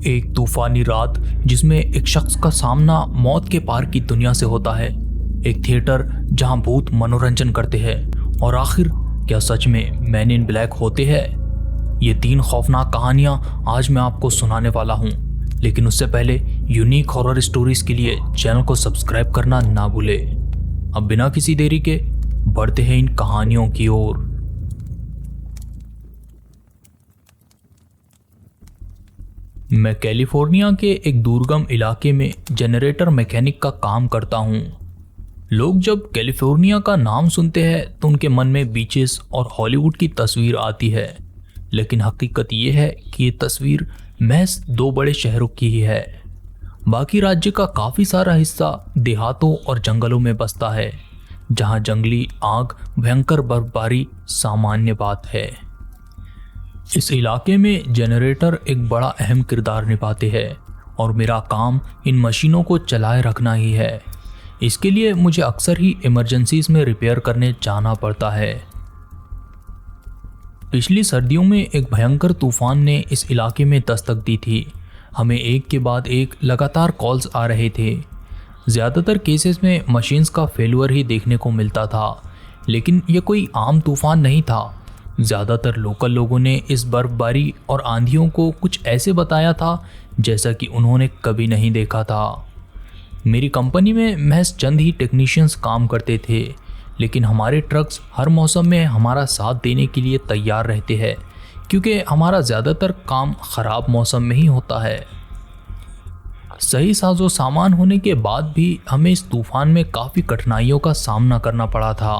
एक तूफानी रात जिसमें एक शख्स का सामना मौत के पार की दुनिया से होता है। एक थिएटर जहां भूत मनोरंजन करते हैं और आखिर क्या सच में मैन इन ब्लैक होते हैं? ये 3 खौफनाक कहानियां आज मैं आपको सुनाने वाला हूं, लेकिन उससे पहले यूनिक हॉरर स्टोरीज के लिए चैनल को सब्सक्राइब करना ना भूले। अब बिना किसी देरी के बढ़ते हैं इन कहानियों की ओर। मैं कैलिफोर्निया के एक दुर्गम इलाके में जनरेटर मैकेनिक का काम करता हूँ। लोग जब कैलिफोर्निया का नाम सुनते हैं तो उनके मन में बीचेस और हॉलीवुड की तस्वीर आती है, लेकिन हकीकत ये है कि ये तस्वीर महज 2 बड़े शहरों की ही है। बाकी राज्य का काफ़ी सारा हिस्सा देहातों और जंगलों में बसता है, जहाँ जंगली आग, भयंकर बर्फबारी सामान्य बात है। इस इलाके में जनरेटर एक बड़ा अहम किरदार निभाते हैं और मेरा काम इन मशीनों को चलाए रखना ही है। इसके लिए मुझे अक्सर ही इमरजेंसीज में रिपेयर करने जाना पड़ता है। पिछली सर्दियों में एक भयंकर तूफान ने इस इलाके में दस्तक दी थी। हमें एक के बाद एक लगातार कॉल्स आ रहे थे। ज़्यादातर केसेस में मशीन्स का फेलुअर ही देखने को मिलता था, लेकिन यह कोई आम तूफान नहीं था। ज़्यादातर लोकल लोगों ने इस बर्फबारी और आंधियों को कुछ ऐसे बताया था जैसा कि उन्होंने कभी नहीं देखा था। मेरी कंपनी में महज चंद ही टेक्नीशियंस काम करते थे, लेकिन हमारे ट्रक्स हर मौसम में हमारा साथ देने के लिए तैयार रहते हैं, क्योंकि हमारा ज़्यादातर काम ख़राब मौसम में ही होता है। सही साजो सामान होने के बाद भी हमें इस तूफ़ान में काफ़ी कठिनाइयों का सामना करना पड़ा था।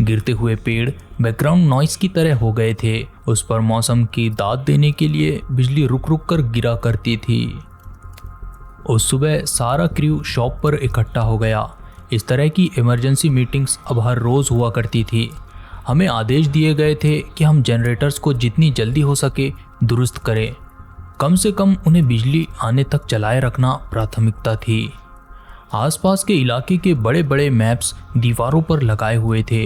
गिरते हुए पेड़ बैकग्राउंड नॉइस की तरह हो गए थे। उस पर मौसम की दाद देने के लिए बिजली रुक रुक कर गिरा करती थी। उस सुबह सारा क्रू शॉप पर इकट्ठा हो गया। इस तरह की इमरजेंसी मीटिंग्स अब हर रोज़ हुआ करती थी। हमें आदेश दिए गए थे कि हम जनरेटर्स को जितनी जल्दी हो सके दुरुस्त करें। कम से कम उन्हें बिजली आने तक चलाए रखना प्राथमिकता थी। आसपास के इलाके के बड़े बड़े मैप्स दीवारों पर लगाए हुए थे।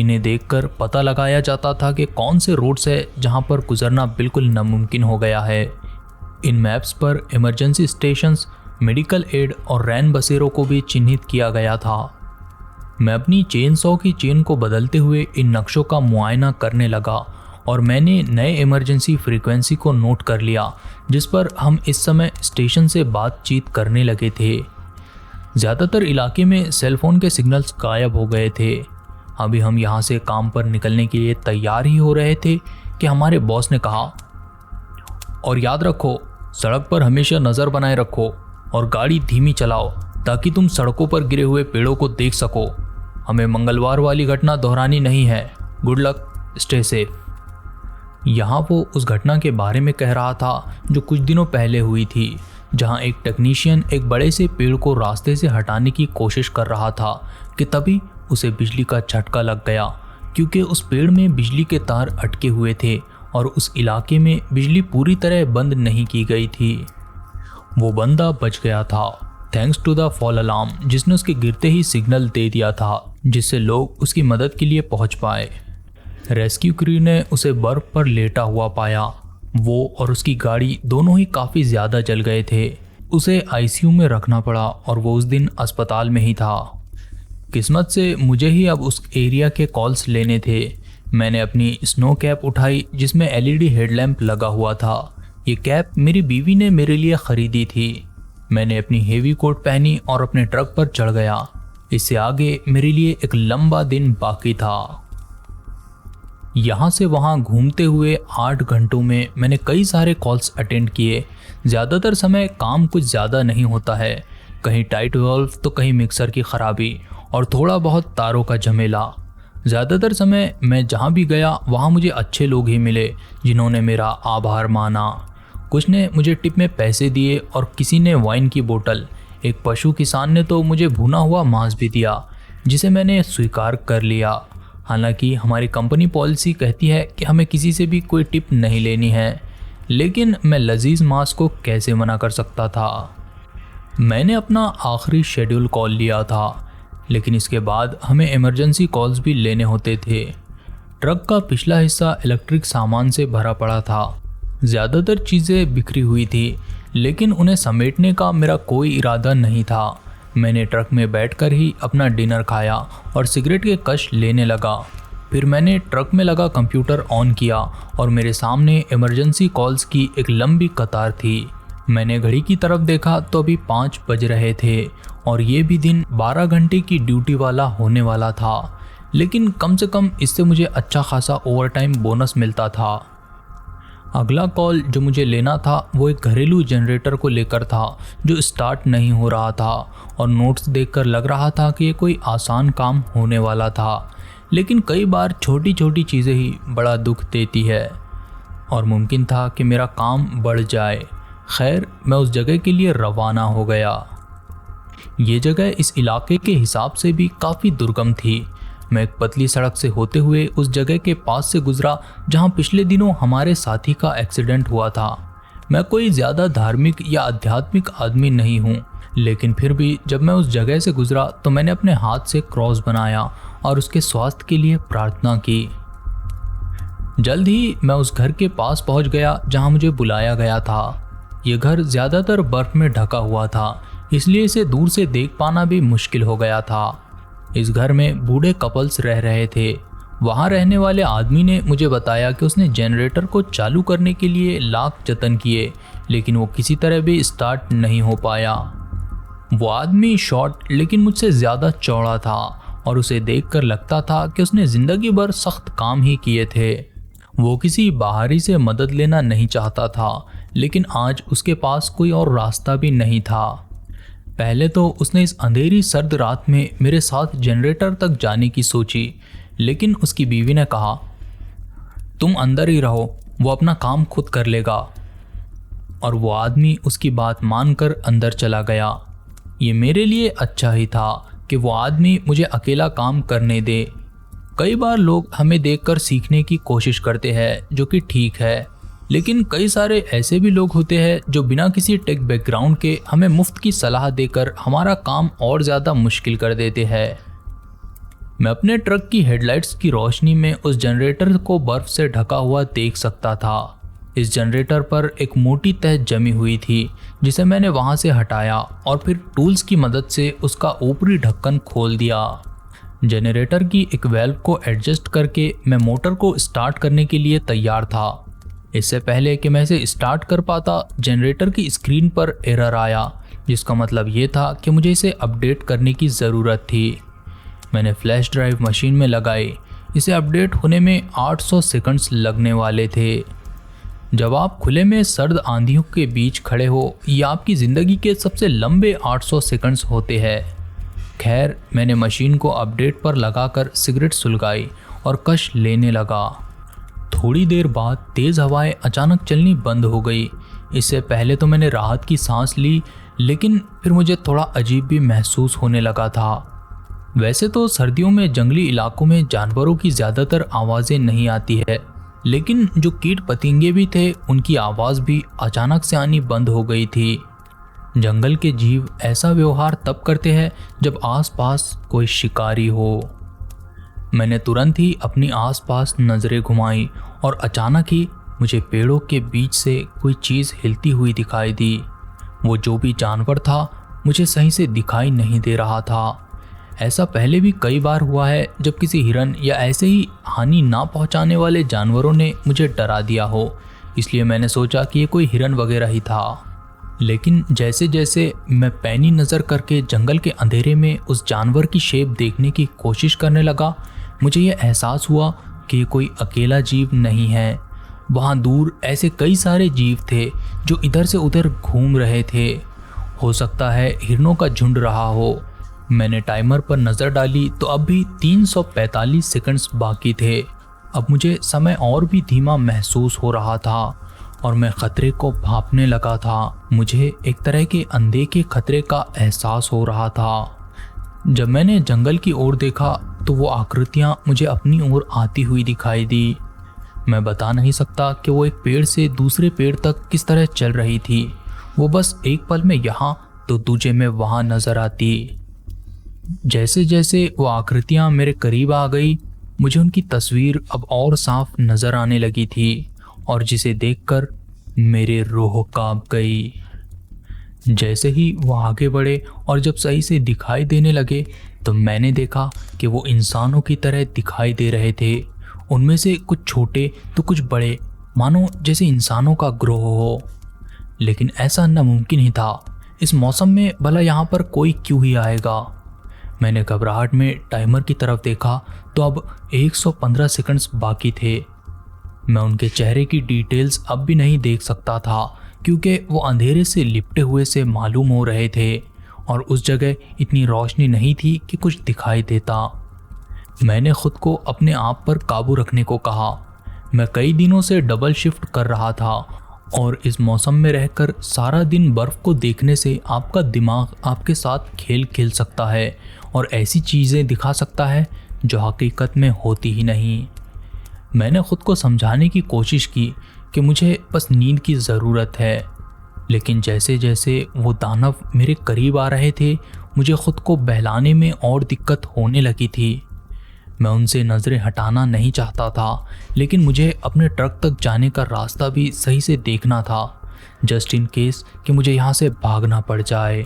इन्हें देखकर पता लगाया जाता था कि कौन से रोड्स है जहां पर गुजरना बिल्कुल नामुमकिन हो गया है। इन मैप्स पर इमरजेंसी स्टेशंस, मेडिकल एड और रैन बसेरों को भी चिन्हित किया गया था। मैं अपनी चेन सॉ की चेन को बदलते हुए इन नक्शों का मुआयना करने लगा और मैंने नए इमरजेंसी फ्रीक्वेंसी को नोट कर लिया जिस पर हम इस समय स्टेशन से बातचीत करने लगे थे। ज़्यादातर इलाके में सेलफोन के सिग्नल्स गायब हो गए थे। अभी हम यहाँ से काम पर निकलने के लिए तैयार ही हो रहे थे कि हमारे बॉस ने कहा, और याद रखो, सड़क पर हमेशा नज़र बनाए रखो और गाड़ी धीमी चलाओ ताकि तुम सड़कों पर गिरे हुए पेड़ों को देख सको। हमें मंगलवार वाली घटना दोहरानी नहीं है। Good luck, stay safe. यहाँ वो उस घटना के बारे में कह रहा था जो कुछ दिनों पहले हुई थी, जहाँ एक टेक्नीशियन एक बड़े से पेड़ को रास्ते से हटाने की कोशिश कर रहा था कि तभी उसे बिजली का झटका लग गया, क्योंकि उस पेड़ में बिजली के तार अटके हुए थे और उस इलाके में बिजली पूरी तरह बंद नहीं की गई थी। वो बंदा बच गया था thanks to the fall alarm, जिसने उसके गिरते ही सिग्नल दे दिया था, जिससे लोग उसकी मदद के लिए पहुंच पाए। रेस्क्यू क्रू ने उसे बर्फ पर लेटा हुआ पाया। वो और उसकी गाड़ी दोनों ही काफ़ी ज़्यादा जल गए थे। उसे आईसीयू में रखना पड़ा और वो उस दिन अस्पताल में ही था। किस्मत से मुझे ही अब उस एरिया के कॉल्स लेने थे। मैंने अपनी स्नो कैप उठाई जिसमें एलईडी हेडलैम्प लगा हुआ था। ये कैप मेरी बीवी ने मेरे लिए ख़रीदी थी। मैंने अपनी हेवी कोट पहनी और अपने ट्रक पर चढ़ गया। इससे आगे मेरे लिए एक लंबा दिन बाकी था। यहाँ से वहाँ घूमते हुए 8 घंटों में मैंने कई सारे कॉल्स अटेंड किए। ज़्यादातर समय काम कुछ ज़्यादा नहीं होता है, कहीं टाइट वाल्व तो कहीं मिक्सर की ख़राबी और थोड़ा बहुत तारों का झमेला। ज़्यादातर समय मैं जहाँ भी गया वहाँ मुझे अच्छे लोग ही मिले जिन्होंने मेरा आभार माना। कुछ ने मुझे टिप में पैसे दिए और किसी ने वाइन की बोतल। एक पशु किसान ने तो मुझे भुना हुआ मांस भी दिया, जिसे मैंने स्वीकार कर लिया। हालांकि हमारी कंपनी पॉलिसी कहती है कि हमें किसी से भी कोई टिप नहीं लेनी है, लेकिन मैं लजीज मांस को कैसे मना कर सकता था। मैंने अपना आखिरी शेड्यूल कॉल लिया था, लेकिन इसके बाद हमें इमरजेंसी कॉल्स भी लेने होते थे। ट्रक का पिछला हिस्सा इलेक्ट्रिक सामान से भरा पड़ा था। ज़्यादातर चीज़ें बिखरी हुई थी, लेकिन उन्हें समेटने का मेरा कोई इरादा नहीं था। मैंने ट्रक में बैठकर ही अपना डिनर खाया और सिगरेट के कश लेने लगा। फिर मैंने ट्रक में लगा कंप्यूटर ऑन किया और मेरे सामने इमरजेंसी कॉल्स की एक लंबी कतार थी। मैंने घड़ी की तरफ देखा तो अभी 5 बज रहे थे और ये भी दिन 12 घंटे की ड्यूटी वाला होने वाला था, लेकिन कम से कम इससे मुझे अच्छा खासा ओवरटाइम बोनस मिलता था। अगला कॉल जो मुझे लेना था वो एक घरेलू जनरेटर को लेकर था जो स्टार्ट नहीं हो रहा था, और नोट्स देखकर लग रहा था कि ये कोई आसान काम होने वाला था, लेकिन कई बार छोटी छोटी चीज़ें ही बड़ा दुख देती है और मुमकिन था कि मेरा काम बढ़ जाए। खैर, मैं उस जगह के लिए रवाना हो गया। ये जगह इस इलाके के हिसाब से भी काफ़ी दुर्गम थी। मैं एक पतली सड़क से होते हुए उस जगह के पास से गुजरा जहां पिछले दिनों हमारे साथी का एक्सीडेंट हुआ था। मैं कोई ज़्यादा धार्मिक या आध्यात्मिक आदमी नहीं हूँ, लेकिन फिर भी जब मैं उस जगह से गुजरा तो मैंने अपने हाथ से क्रॉस बनाया और उसके स्वास्थ्य के लिए प्रार्थना की। जल्द ही मैं उस घर के पास पहुंच गया जहां मुझे बुलाया गया था। यह घर ज़्यादातर बर्फ में ढका हुआ था, इसलिए इसे दूर से देख पाना भी मुश्किल हो गया था। इस घर में बूढ़े कपल्स रह रहे थे। वहाँ रहने वाले आदमी ने मुझे बताया कि उसने जनरेटर को चालू करने के लिए लाख जतन किए, लेकिन वो किसी तरह भी स्टार्ट नहीं हो पाया। वो आदमी शॉर्ट लेकिन मुझसे ज़्यादा चौड़ा था और उसे देखकर लगता था कि उसने ज़िंदगी भर सख्त काम ही किए थे। वो किसी बाहरी से मदद लेना नहीं चाहता था, लेकिन आज उसके पास कोई और रास्ता भी नहीं था। पहले तो उसने इस अंधेरी सर्द रात में मेरे साथ जनरेटर तक जाने की सोची, लेकिन उसकी बीवी ने कहा, तुम अंदर ही रहो, वो अपना काम खुद कर लेगा। और वो आदमी उसकी बात मानकर अंदर चला गया। ये मेरे लिए अच्छा ही था कि वो आदमी मुझे अकेला काम करने दे। कई बार लोग हमें देखकर सीखने की कोशिश करते हैं, जो कि ठीक है, लेकिन कई सारे ऐसे भी लोग होते हैं जो बिना किसी टेक बैकग्राउंड के हमें मुफ्त की सलाह देकर हमारा काम और ज़्यादा मुश्किल कर देते हैं। मैं अपने ट्रक की हेडलाइट्स की रोशनी में उस जनरेटर को बर्फ से ढका हुआ देख सकता था। इस जनरेटर पर एक मोटी तह जमी हुई थी, जिसे मैंने वहां से हटाया और फिर टूल्स की मदद से उसका ऊपरी ढक्कन खोल दिया। जनरेटर की एक वेल्व को एडजस्ट करके मैं मोटर को स्टार्ट करने के लिए तैयार था। इससे पहले कि मैं इसे स्टार्ट कर पाता, जनरेटर की स्क्रीन पर एरर आया, जिसका मतलब ये था कि मुझे इसे अपडेट करने की ज़रूरत थी। मैंने फ्लैश ड्राइव मशीन में लगाई। इसे अपडेट होने में 800 सेकंड्स लगने वाले थे। जब आप खुले में सर्द आंधियों के बीच खड़े हो, ये आपकी ज़िंदगी के सबसे लंबे 800 सेकंड्स होते हैं। खैर, मैंने मशीन को अपडेट पर लगाकर सिगरेट सुलगाई और कश लेने लगा। थोड़ी देर बाद तेज़ हवाएं अचानक चलनी बंद हो गई। इससे पहले तो मैंने राहत की सांस ली, लेकिन फिर मुझे थोड़ा अजीब भी महसूस होने लगा था। वैसे तो सर्दियों में जंगली इलाकों में जानवरों की ज़्यादातर आवाज़ें नहीं आती है, लेकिन जो कीट पतंगे भी थे उनकी आवाज़ भी अचानक से आनी बंद हो गई थी। जंगल के जीव ऐसा व्यवहार तब करते हैं जब आसपास कोई शिकारी हो। मैंने तुरंत ही अपनी आसपास नज़रें घुमाई और अचानक ही मुझे पेड़ों के बीच से कोई चीज़ हिलती हुई दिखाई दी। वो जो भी जानवर था मुझे सही से दिखाई नहीं दे रहा था। ऐसा पहले भी कई बार हुआ है जब किसी हिरन या ऐसे ही हानि ना पहुंचाने वाले जानवरों ने मुझे डरा दिया हो, इसलिए मैंने सोचा कि ये कोई हिरन वगैरह ही था। लेकिन जैसे जैसे मैं पैनी नज़र करके जंगल के अंधेरे में उस जानवर की शेप देखने की कोशिश करने लगा, मुझे यह एहसास हुआ कि ये कोई अकेला जीव नहीं है। वहाँ दूर ऐसे कई सारे जीव थे जो इधर से उधर घूम रहे थे। हो सकता है हिरनों का झुंड रहा हो। मैंने टाइमर पर नज़र डाली तो अब भी 345 सेकंड्स बाकी थे। अब मुझे समय और भी धीमा महसूस हो रहा था और मैं खतरे को भांपने लगा था। मुझे एक तरह के अनदेखे खतरे का एहसास हो रहा था। जब मैंने जंगल की ओर देखा तो वो आकृतियाँ मुझे अपनी ओर आती हुई दिखाई दी। मैं बता नहीं सकता कि वो एक पेड़ से दूसरे पेड़ तक किस तरह चल रही थी। वो बस एक पल में यहाँ तो दूजे में वहाँ नजर आती। जैसे जैसे वो आकृतियाँ मेरे करीब आ गई, मुझे उनकी तस्वीर अब और साफ नजर आने लगी थी और जिसे देखकर मेरे रूह कांप गई। जैसे ही वो आगे बढ़े और जब सही से दिखाई देने लगे तो मैंने देखा कि वो इंसानों की तरह दिखाई दे रहे थे। उनमें से कुछ छोटे तो कुछ बड़े, मानो जैसे इंसानों का ग्रोह हो। लेकिन ऐसा नामुमकिन ही था। इस मौसम में भला यहाँ पर कोई क्यों ही आएगा। मैंने घबराहट में टाइमर की तरफ देखा तो अब 115 सेकंड्स बाकी थे। मैं उनके चेहरे की डिटेल्स अब भी नहीं देख सकता था क्योंकि वो अंधेरे से लिपटे हुए से मालूम हो रहे थे और उस जगह इतनी रोशनी नहीं थी कि कुछ दिखाई देता। मैंने खुद को अपने आप पर काबू रखने को कहा। मैं कई दिनों से डबल शिफ्ट कर रहा था और इस मौसम में रहकर सारा दिन बर्फ़ को देखने से आपका दिमाग आपके साथ खेल खेल सकता है और ऐसी चीज़ें दिखा सकता है जो हकीकत में होती ही नहीं। मैंने खुद को समझाने की कोशिश की कि मुझे बस नींद की ज़रूरत है, लेकिन जैसे जैसे वो दानव मेरे करीब आ रहे थे मुझे खुद को बहलाने में और दिक्कत होने लगी थी। मैं उनसे नज़रें हटाना नहीं चाहता था, लेकिन मुझे अपने ट्रक तक जाने का रास्ता भी सही से देखना था, जस्ट इन केस कि मुझे यहाँ से भागना पड़ जाए।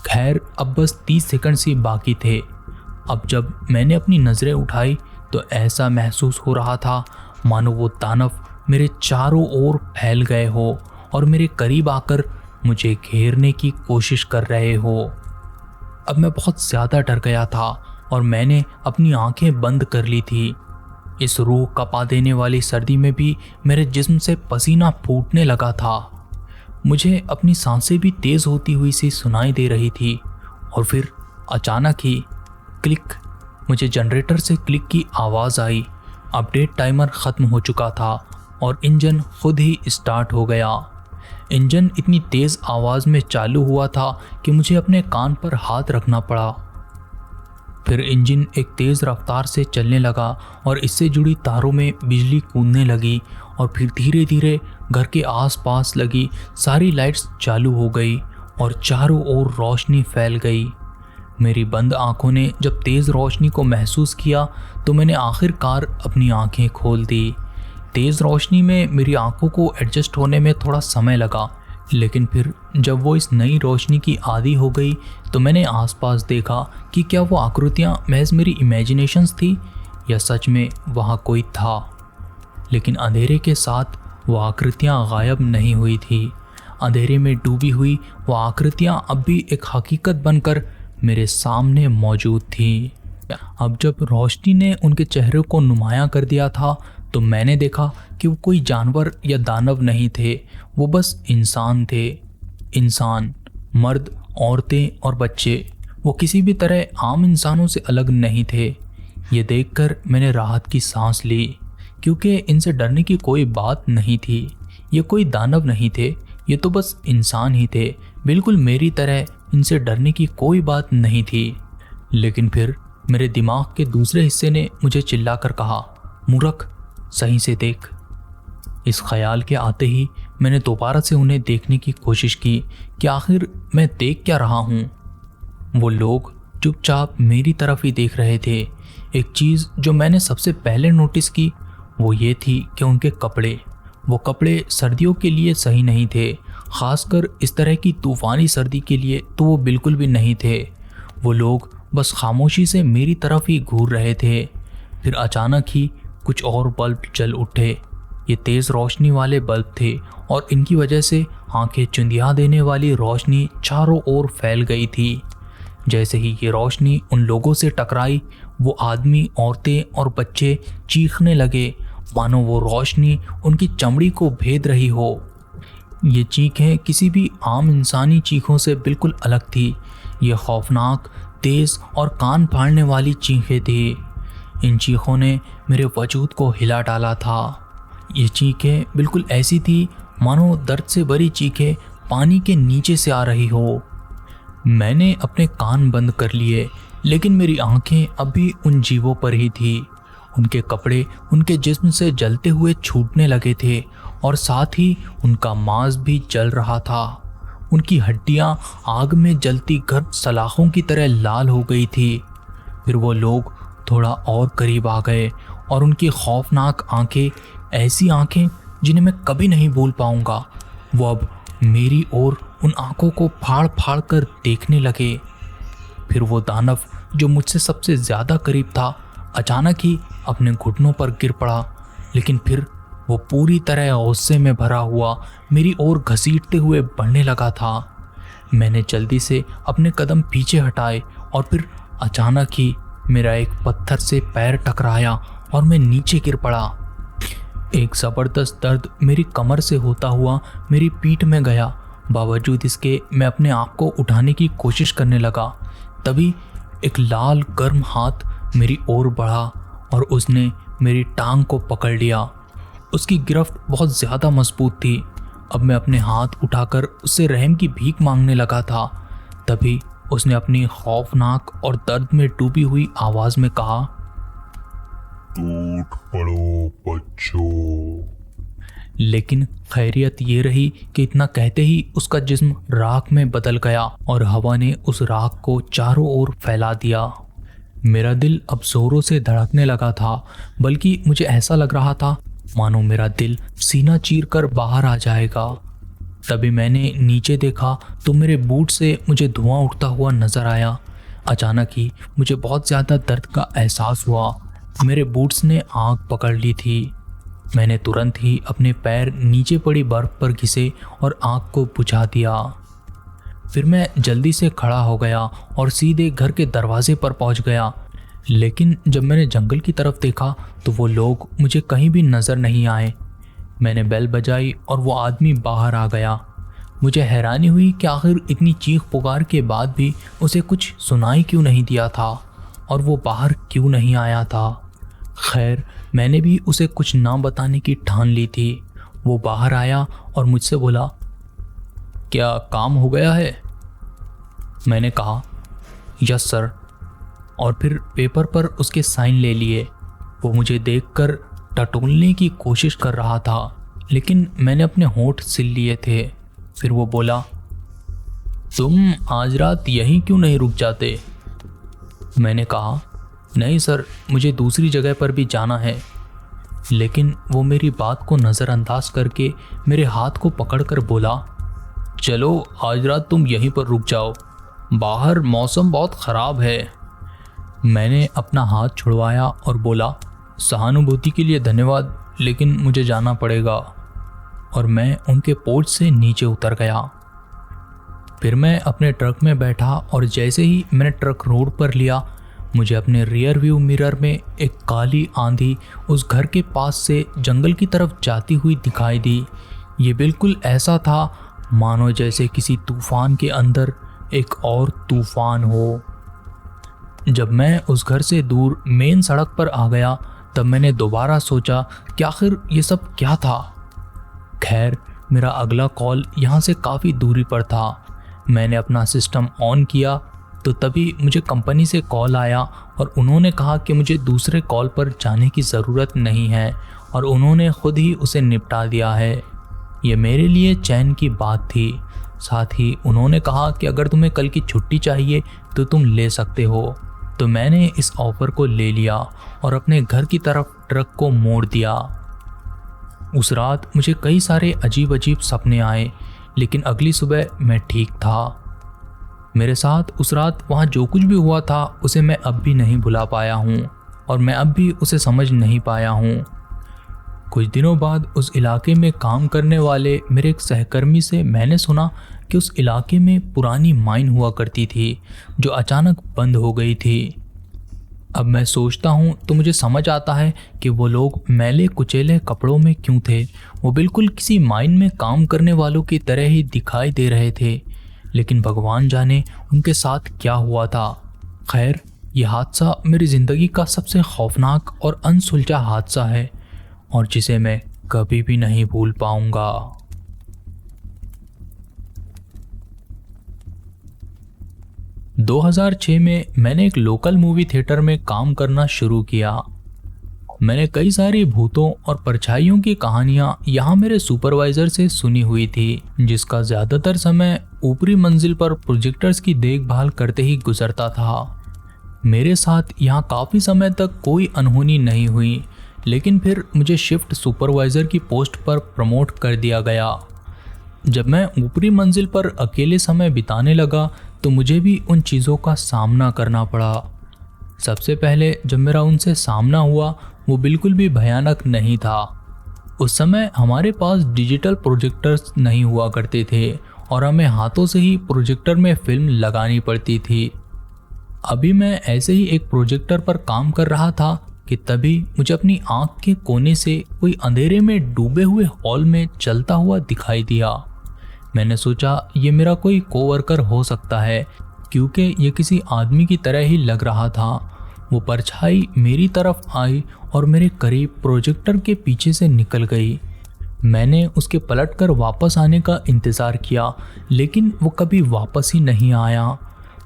खैर अब बस 30 सेकंड ही बाकी थे। अब जब मैंने अपनी नज़रें उठाई तो ऐसा महसूस हो रहा था मानो वो दानव मेरे चारों ओर फैल गए हो और मेरे करीब आकर मुझे घेरने की कोशिश कर रहे हो। अब मैं बहुत ज़्यादा डर गया था और मैंने अपनी आंखें बंद कर ली थी। इस रूह कपा देने वाली सर्दी में भी मेरे जिस्म से पसीना फूटने लगा था। मुझे अपनी सांसें भी तेज़ होती हुई सी सुनाई दे रही थी और फिर अचानक ही क्लिक, मुझे जनरेटर से क्लिक की आवाज़ आई। अपडेट टाइमर ख़त्म हो चुका था और इंजन खुद ही स्टार्ट हो गया। इंजन इतनी तेज़ आवाज़ में चालू हुआ था कि मुझे अपने कान पर हाथ रखना पड़ा। फिर इंजन एक तेज़ रफ्तार से चलने लगा और इससे जुड़ी तारों में बिजली कूदने लगी और फिर धीरे धीरे घर के आसपास लगी सारी लाइट्स चालू हो गई और चारों ओर रोशनी फैल गई। मेरी बंद आंखों ने जब तेज़ रोशनी को महसूस किया तो मैंने आखिरकार अपनी आंखें खोल दी। तेज़ रोशनी में मेरी आंखों को एडजस्ट होने में थोड़ा समय लगा, लेकिन फिर जब वो इस नई रोशनी की आदी हो गई तो मैंने आसपास देखा कि क्या वो आकृतियाँ महज मेरी इमेजिनेशंस थी या सच में वहाँ कोई था। लेकिन अंधेरे के साथ वो आकृतियाँ गायब नहीं हुई थी। अंधेरे में डूबी हुई वो आकृतियाँ अब भी एक हकीकत बनकर मेरे सामने मौजूद थी। अब जब रोशनी ने उनके चेहरे को नुमायां कर दिया था तो मैंने देखा कि वो कोई जानवर या दानव नहीं थे, वो बस इंसान थे। इंसान, मर्द, औरतें और बच्चे। वो किसी भी तरह आम इंसानों से अलग नहीं थे। ये देखकर मैंने राहत की सांस ली, क्योंकि इनसे डरने की कोई बात नहीं थी। ये कोई दानव नहीं थे, ये तो बस इंसान ही थे, बिल्कुल मेरी तरह। इनसे डरने की कोई बात नहीं थी। लेकिन फिर मेरे दिमाग के दूसरे हिस्से ने मुझे चिल्लाकर कहा, मूर्ख, सही से देख। इस ख्याल के आते ही मैंने दोबारा से उन्हें देखने की कोशिश की कि आखिर मैं देख क्या रहा हूँ। वो लोग चुपचाप मेरी तरफ ही देख रहे थे। एक चीज़ जो मैंने सबसे पहले नोटिस की वो ये थी कि उनके कपड़े, वो कपड़े सर्दियों के लिए सही नहीं थे, ख़ासकर इस तरह की तूफ़ानी सर्दी के लिए तो वो बिल्कुल भी नहीं थे। वो लोग बस खामोशी से मेरी तरफ ही घूर रहे थे। फिर अचानक ही कुछ और बल्ब जल उठे। ये तेज़ रोशनी वाले बल्ब थे और इनकी वजह से आंखें चुंधिया देने वाली रोशनी चारों ओर फैल गई थी। जैसे ही ये रोशनी उन लोगों से टकराई, वो आदमी, औरतें और बच्चे चीखने लगे, मानो वो रोशनी उनकी चमड़ी को भेद रही हो। ये चीखें किसी भी आम इंसानी चीखों से बिल्कुल अलग थी। ये खौफनाक, तेज़ और कान फाड़ने वाली चीखें थी। इन चीखों ने मेरे वजूद को हिला डाला था। ये चीखें बिल्कुल ऐसी थी मानो दर्द से भरी चीखें पानी के नीचे से आ रही हो। मैंने अपने कान बंद कर लिए, लेकिन मेरी आंखें अब भी उन जीवों पर ही थी। उनके कपड़े उनके जिस्म से जलते हुए छूटने लगे थे और साथ ही उनका मांस भी जल रहा था। उनकी हड्डियां आग में जलती गर्म सलाखों की तरह लाल हो गई थी। फिर वो लोग थोड़ा और करीब आ गए और उनकी खौफनाक आंखें, ऐसी आंखें जिन्हें मैं कभी नहीं भूल पाऊंगा। वो अब मेरी ओर उन आंखों को फाड़ फाड़ कर देखने लगे। फिर वो दानव जो मुझसे सबसे ज़्यादा करीब था अचानक ही अपने घुटनों पर गिर पड़ा, लेकिन फिर वो पूरी तरह गुस्से में भरा हुआ मेरी ओर घसीटते हुए बढ़ने लगा था। मैंने जल्दी से अपने कदम पीछे हटाए और फिर अचानक ही मेरा एक पत्थर से पैर टकराया और मैं नीचे गिर पड़ा। एक ज़बरदस्त दर्द मेरी कमर से होता हुआ मेरी पीठ में गया। बावजूद इसके मैं अपने आप को उठाने की कोशिश करने लगा। तभी एक लाल गर्म हाथ मेरी ओर बढ़ा और उसने मेरी टांग को पकड़ लिया। उसकी गिरफ्त बहुत ज़्यादा मजबूत थी। अब मैं अपने हाथ उठाकर उससे रहम की भीख मांगने लगा था। तभी उसने अपनी खौफनाक और दर्द में डूबी हुई आवाज़ में कहा, टूट पड़ो बच्चों। लेकिन खैरियत ये रही कि इतना कहते ही उसका जिस्म राख में बदल गया और हवा ने उस राख को चारों ओर फैला दिया। मेरा दिल अब जोरों से धड़कने लगा था, बल्कि मुझे ऐसा लग रहा था मानो मेरा दिल सीना चीर कर बाहर आ जाएगा। तभी मैंने नीचे देखा तो मेरे बूट से मुझे धुआं उठता हुआ नजर आया। अचानक ही मुझे बहुत ज़्यादा दर्द का एहसास हुआ। मेरे बूट्स ने आग पकड़ ली थी। मैंने तुरंत ही अपने पैर नीचे पड़ी बर्फ पर घिसे और आग को बुझा दिया। फिर मैं जल्दी से खड़ा हो गया और सीधे घर के दरवाजे पर पहुंच गया। लेकिन जब मैंने जंगल की तरफ देखा तो वो लोग मुझे कहीं भी नज़र नहीं आए। मैंने बेल बजाई और वो आदमी बाहर आ गया। मुझे हैरानी हुई कि आखिर इतनी चीख पुकार के बाद भी उसे कुछ सुनाई क्यों नहीं दिया था और वो बाहर क्यों नहीं आया था। खैर, मैंने भी उसे कुछ ना बताने की ठान ली थी। वो बाहर आया और मुझसे बोला, क्या काम हो गया है? मैंने कहा, यस सर, और फिर पेपर पर उसके साइन ले लिए। वो मुझे देखकर टटोलने की कोशिश कर रहा था, लेकिन मैंने अपने होंठ सिल लिए थे। फिर वो बोला, तुम आज रात यहीं क्यों नहीं रुक जाते? मैंने कहा, नहीं सर, मुझे दूसरी जगह पर भी जाना है। लेकिन वो मेरी बात को नज़रअंदाज करके मेरे हाथ को पकड़कर बोला, चलो आज रात तुम यहीं पर रुक जाओ, बाहर मौसम बहुत ख़राब है। मैंने अपना हाथ छुड़वाया और बोला, सहानुभूति के लिए धन्यवाद, लेकिन मुझे जाना पड़ेगा। और मैं उनके पोर्च से नीचे उतर गया। फिर मैं अपने ट्रक में बैठा और जैसे ही मैंने ट्रक रोड पर लिया, मुझे अपने रियर व्यू मिरर में एक काली आंधी उस घर के पास से जंगल की तरफ जाती हुई दिखाई दी। ये बिल्कुल ऐसा था मानो जैसे किसी तूफान के अंदर एक और तूफान हो। जब मैं उस घर से दूर मेन सड़क पर आ गया तब मैंने दोबारा सोचा कि आखिर ये सब क्या था। खैर, मेरा अगला कॉल यहाँ से काफ़ी दूरी पर था। मैंने अपना सिस्टम ऑन किया तो तभी मुझे कंपनी से कॉल आया और उन्होंने कहा कि मुझे दूसरे कॉल पर जाने की ज़रूरत नहीं है और उन्होंने खुद ही उसे निपटा दिया है। ये मेरे लिए चैन की बात थी। साथ ही उन्होंने कहा कि अगर तुम्हें कल की छुट्टी चाहिए तो तुम ले सकते हो। तो मैंने इस ऑफ़र को ले लिया और अपने घर की तरफ ट्रक को मोड़ दिया। उस रात मुझे कई सारे अजीब अजीब सपने आए, लेकिन अगली सुबह मैं ठीक था। मेरे साथ उस रात वहाँ जो कुछ भी हुआ था उसे मैं अब भी नहीं भुला पाया हूँ और मैं अब भी उसे समझ नहीं पाया हूँ। कुछ दिनों बाद उस इलाके में काम करने वाले मेरे एक सहकर्मी से मैंने सुना कि उस इलाके में पुरानी माइन हुआ करती थी जो अचानक बंद हो गई थी। अब मैं सोचता हूँ तो मुझे समझ आता है कि वो लोग मैले कुचेले कपड़ों में क्यों थे। वो बिल्कुल किसी माइन में काम करने वालों की तरह ही दिखाई दे रहे थे, लेकिन भगवान जाने उनके साथ क्या हुआ था। खैर, यह हादसा मेरी ज़िंदगी का सबसे खौफनाक और अनसुलझा हादसा है और जिसे मैं कभी भी नहीं भूल पाऊंगा। 2006 में मैंने एक लोकल मूवी थिएटर में काम करना शुरू किया। मैंने कई सारी भूतों और परछाइयों की कहानियां यहाँ मेरे सुपरवाइज़र से सुनी हुई थी, जिसका ज़्यादातर समय ऊपरी मंजिल पर प्रोजेक्टर्स की देखभाल करते ही गुजरता था। मेरे साथ यहाँ काफ़ी समय तक कोई अनहोनी नहीं हुई, लेकिन फिर मुझे शिफ्ट सुपरवाइज़र की पोस्ट पर प्रमोट कर दिया गया। जब मैं ऊपरी मंजिल पर अकेले समय बिताने लगा तो मुझे भी उन चीज़ों का सामना करना पड़ा। सबसे पहले जब मेरा उनसे सामना हुआ वो बिल्कुल भी भयानक नहीं था। उस समय हमारे पास डिजिटल प्रोजेक्टर्स नहीं हुआ करते थे और हमें हाथों से ही प्रोजेक्टर में फिल्म लगानी पड़ती थी। अभी मैं ऐसे ही एक प्रोजेक्टर पर काम कर रहा था कि तभी मुझे अपनी आंख के कोने से कोई अंधेरे में डूबे हुए हॉल में चलता हुआ दिखाई दिया। मैंने सोचा ये मेरा कोई कोवर्कर हो सकता है, क्योंकि ये किसी आदमी की तरह ही लग रहा था। वो परछाई मेरी तरफ आई और मेरे करीब प्रोजेक्टर के पीछे से निकल गई। मैंने उसके पलटकर वापस आने का इंतज़ार किया, लेकिन वो कभी वापस ही नहीं आया।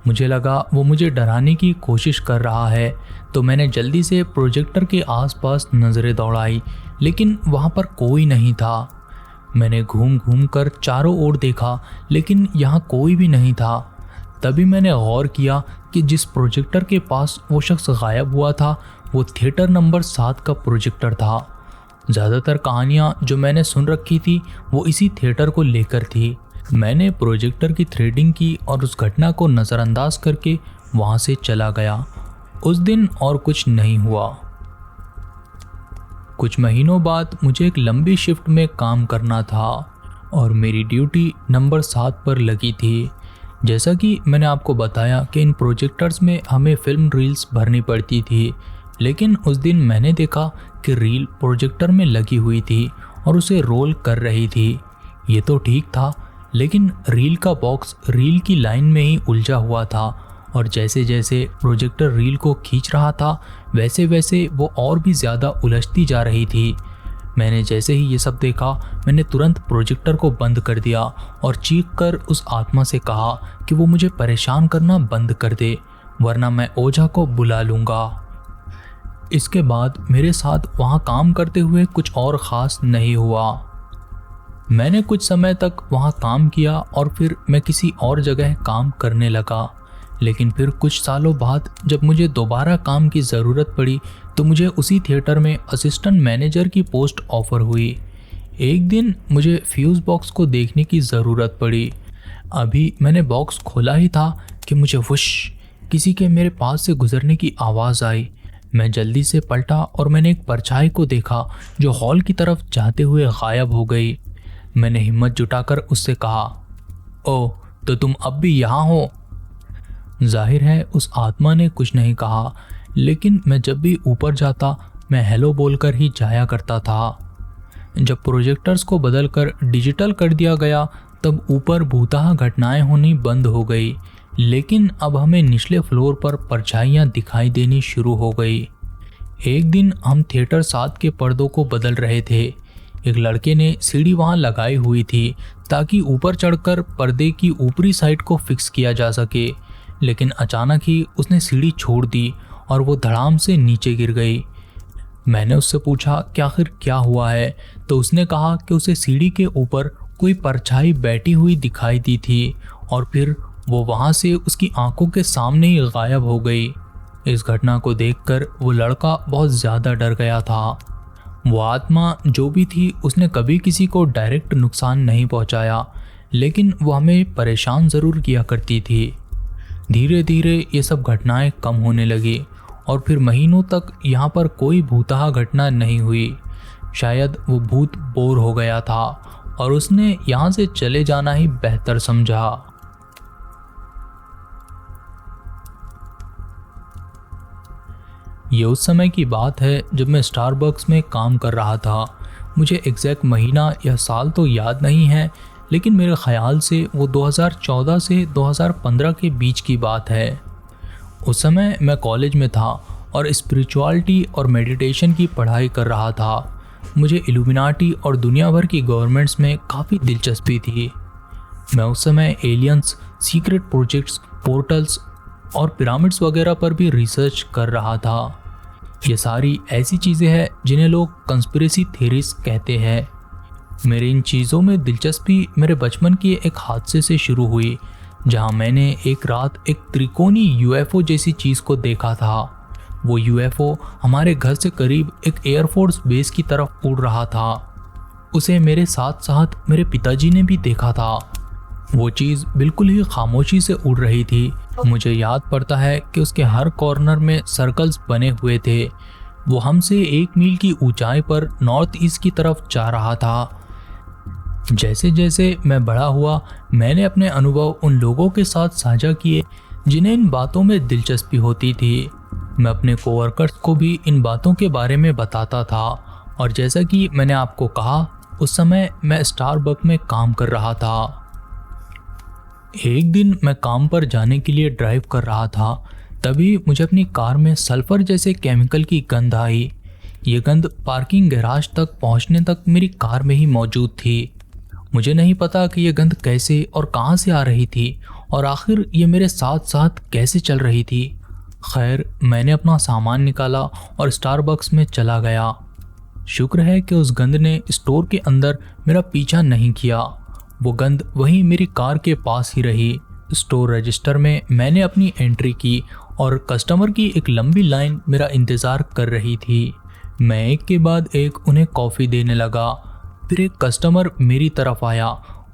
मुझे लगा वो मुझे डराने की कोशिश कर रहा है, तो मैंने जल्दी से प्रोजेक्टर के आसपास नज़रें दौड़ाई, लेकिन वहाँ पर कोई नहीं था। मैंने घूम घूम कर चारों ओर देखा, लेकिन यहाँ कोई भी नहीं था। तभी मैंने गौर किया कि जिस प्रोजेक्टर के पास वो शख्स गायब हुआ था वो थिएटर नंबर 7 का प्रोजेक्टर था। ज़्यादातर कहानियाँ जो मैंने सुन रखी थी वो इसी थिएटर को लेकर थी। मैंने प्रोजेक्टर की थ्रेडिंग की और उस घटना को नज़रअंदाज करके वहाँ से चला गया। उस दिन और कुछ नहीं हुआ। कुछ महीनों बाद मुझे एक लंबी शिफ्ट में काम करना था और मेरी ड्यूटी नंबर 7 पर लगी थी। जैसा कि मैंने आपको बताया कि इन प्रोजेक्टर्स में हमें फिल्म रील्स भरनी पड़ती थी, लेकिन उस दिन मैंने देखा कि रील प्रोजेक्टर में लगी हुई थी और उसे रोल कर रही थी। ये तो ठीक था, लेकिन रील का बॉक्स रील की लाइन में ही उलझा हुआ था और जैसे जैसे प्रोजेक्टर रील को खींच रहा था वैसे वैसे वो और भी ज़्यादा उलझती जा रही थी। मैंने जैसे ही ये सब देखा मैंने तुरंत प्रोजेक्टर को बंद कर दिया और चीख कर उस आत्मा से कहा कि वो मुझे परेशान करना बंद कर दे, वरना मैं ओझा को बुला लूँगा। इसके बाद मेरे साथ वहाँ काम करते हुए कुछ और ख़ास नहीं हुआ। मैंने कुछ समय तक वहाँ काम किया और फिर मैं किसी और जगह काम करने लगा, लेकिन फिर कुछ सालों बाद जब मुझे दोबारा काम की ज़रूरत पड़ी तो मुझे उसी थिएटर में असिस्टेंट मैनेजर की पोस्ट ऑफ़र हुई। एक दिन मुझे फ्यूज़ बॉक्स को देखने की ज़रूरत पड़ी। अभी मैंने बॉक्स खोला ही था कि मुझे वुश किसी के मेरे पास से गुजरने की आवाज़ आई। मैं जल्दी से पलटा और मैंने एक परछाई को देखा जो हॉल की तरफ जाते हुए गायब हो गई। मैंने हिम्मत जुटाकर उससे कहा, ओह, तो तुम अब भी यहाँ हो? जाहिर है उस आत्मा ने कुछ नहीं कहा, लेकिन मैं जब भी ऊपर जाता मैं हेलो बोलकर ही जाया करता था। जब प्रोजेक्टर्स को बदलकर डिजिटल कर दिया गया तब ऊपर भूतहा घटनाएं होनी बंद हो गई, लेकिन अब हमें निचले फ्लोर पर परछाइयाँ दिखाई देनी शुरू हो गई। एक दिन हम थिएटर 7 के पर्दों को बदल रहे थे। एक लड़के ने सीढ़ी वहाँ लगाई हुई थी ताकि ऊपर चढ़कर पर्दे की ऊपरी साइड को फिक्स किया जा सके, लेकिन अचानक ही उसने सीढ़ी छोड़ दी और वो धड़ाम से नीचे गिर गई। मैंने उससे पूछा कि आखिर क्या हुआ है, तो उसने कहा कि उसे सीढ़ी के ऊपर कोई परछाई बैठी हुई दिखाई दी थी और फिर वो वहाँ से उसकी आंखों के सामने ही गायब हो गई। इस घटना को देखकर वो लड़का बहुत ज़्यादा डर गया था। वो आत्मा जो भी थी उसने कभी किसी को डायरेक्ट नुकसान नहीं पहुँचाया, लेकिन वो हमें परेशान ज़रूर किया करती थी। धीरे धीरे ये सब घटनाएं कम होने लगी और फिर महीनों तक यहाँ पर कोई भूतहा घटना नहीं हुई। शायद वो भूत बोर हो गया था और उसने यहाँ से चले जाना ही बेहतर समझा। ये उस समय की बात है जब मैं स्टारबक्स में काम कर रहा था। मुझे एग्जैक्ट महीना या साल तो याद नहीं है, लेकिन मेरे ख्याल से वो 2014 से 2015 के बीच की बात है। उस समय मैं कॉलेज में था और स्पिरिचुअलिटी और मेडिटेशन की पढ़ाई कर रहा था। मुझे इल्यूमिनाटी और दुनिया भर की गवर्नमेंट्स में काफ़ी दिलचस्पी थी। मैं उस समय एलियंस, सीक्रेट प्रोजेक्ट्स, पोर्टल्स और पिरामिड्स वगैरह पर भी रिसर्च कर रहा था। ये सारी ऐसी चीज़ें हैं जिन्हें लोग कंस्पिरेसी थ्योरीज कहते हैं। मेरी इन चीज़ों में दिलचस्पी मेरे बचपन के एक हादसे से शुरू हुई, जहां मैंने एक रात एक त्रिकोणी यूएफओ जैसी चीज़ को देखा था। वो यूएफओ हमारे घर से करीब एक एयरफोर्स बेस की तरफ उड़ रहा था। उसे मेरे साथ साथ मेरे पिताजी ने भी देखा था। वो चीज़ बिल्कुल ही खामोशी से उड़ रही थी। मुझे याद पड़ता है कि उसके हर कॉर्नर में सर्कल्स बने हुए थे। वो हमसे 1 मील की ऊंचाई पर नॉर्थ ईस्ट की तरफ जा रहा था। जैसे जैसे मैं बड़ा हुआ, मैंने अपने अनुभव उन लोगों के साथ साझा किए जिन्हें इन बातों में दिलचस्पी होती थी। मैं अपने कोवर्कर्स को भी इन बातों के बारे में बताता था, और जैसा कि मैंने आपको कहा, उस समय मैं स्टारबक में काम कर रहा था। एक दिन मैं काम पर जाने के लिए ड्राइव कर रहा था, तभी मुझे अपनी कार में सल्फर जैसे केमिकल की गंध आई। ये गंध पार्किंग गैराज तक पहुंचने तक मेरी कार में ही मौजूद थी। मुझे नहीं पता कि यह गंध कैसे और कहां से आ रही थी, और आखिर ये मेरे साथ साथ कैसे चल रही थी। खैर, मैंने अपना सामान निकाला और स्टारबक्स में चला गया। शुक्र है कि उस गंध ने स्टोर के अंदर मेरा पीछा नहीं किया। वो गंध वहीं मेरी कार के पास ही रही। स्टोर रजिस्टर में मैंने अपनी एंट्री की और कस्टमर की एक लंबी लाइन मेरा इंतज़ार कर रही थी। मैं एक के बाद एक उन्हें कॉफ़ी देने लगा। फिर एक कस्टमर मेरी तरफ आया।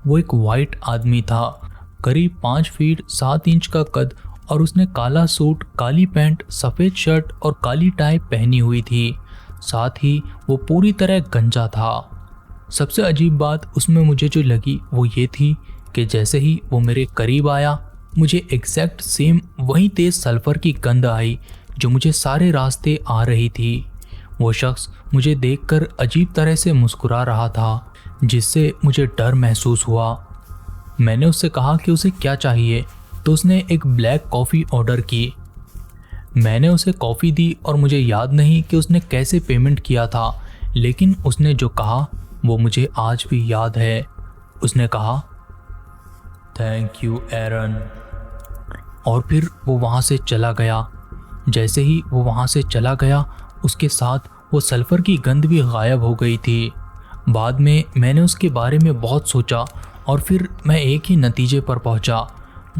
वो एक वाइट आदमी था, करीब 5 फीट 7 इंच का कद, और उसने काला सूट, काली पैंट, सफ़ेद शर्ट और काली टाई पहनी हुई थी। साथ ही वो पूरी तरह गंजा था। सबसे अजीब बात उसमें मुझे जो लगी वो ये थी कि जैसे ही वो मेरे करीब आया, मुझे एग्जैक्ट सेम वही तेज़ सल्फ़र की गंध आई जो मुझे सारे रास्ते आ रही थी। वो शख्स मुझे देखकर अजीब तरह से मुस्कुरा रहा था, जिससे मुझे डर महसूस हुआ। मैंने उससे कहा कि उसे क्या चाहिए, तो उसने एक ब्लैक कॉफ़ी ऑर्डर की। मैंने उसे कॉफ़ी दी और मुझे याद नहीं कि उसने कैसे पेमेंट किया था, लेकिन उसने जो कहा वो मुझे आज भी याद है। उसने कहा, थैंक यू एरन, और फिर वो वहाँ से चला गया। जैसे ही वो वहाँ से चला गया, उसके साथ वो सल्फ़र की गंध भी गायब हो गई थी। बाद में मैंने उसके बारे में बहुत सोचा और फिर मैं एक ही नतीजे पर पहुँचा।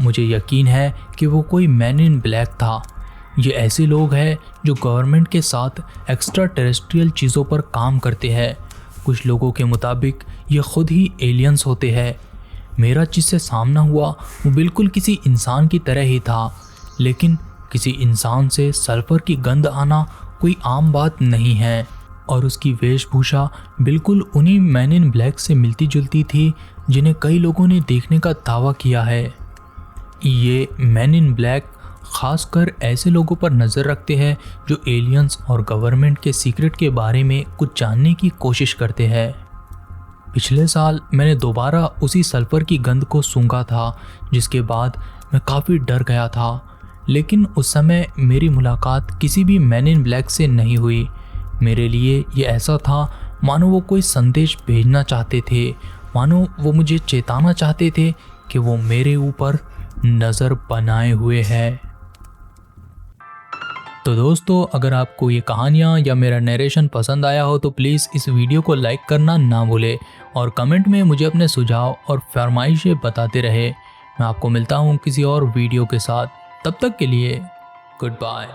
मुझे यकीन है कि वो कोई मैन इन ब्लैक था। ये ऐसे लोग हैं जो गवर्नमेंट के साथ एक्स्ट्रा टेरेस्ट्रियल चीज़ों पर काम करते हैं। कुछ लोगों के मुताबिक ये खुद ही एलियंस होते हैं। मेरा जिससे सामना हुआ वो बिल्कुल किसी इंसान की तरह ही था, लेकिन किसी इंसान से सल्फ़र की गंध आना कोई आम बात नहीं है, और उसकी वेशभूषा बिल्कुल उन्हीं मैन इन ब्लैक से मिलती जुलती थी जिन्हें कई लोगों ने देखने का दावा किया है। ये मैन इन ब्लैक खासकर ऐसे लोगों पर नज़र रखते हैं जो एलियंस और गवर्नमेंट के सीक्रेट के बारे में कुछ जानने की कोशिश करते हैं। पिछले साल मैंने दोबारा उसी सल्फ़र की गंध को सूंघा था, जिसके बाद मैं काफ़ी डर गया था। लेकिन उस समय मेरी मुलाकात किसी भी मैन इन ब्लैक से नहीं हुई। मेरे लिए ये ऐसा था मानो वो कोई संदेश भेजना चाहते थे, मानो वो मुझे चेताना चाहते थे कि वो मेरे ऊपर नज़र बनाए हुए है। तो दोस्तों, अगर आपको ये कहानियाँ या मेरा नरेशन पसंद आया हो तो प्लीज़ इस वीडियो को लाइक करना ना भूले, और कमेंट में मुझे अपने सुझाव और फरमाइशें बताते रहे। मैं आपको मिलता हूँ किसी और वीडियो के साथ। तब तक के लिए गुड बाय।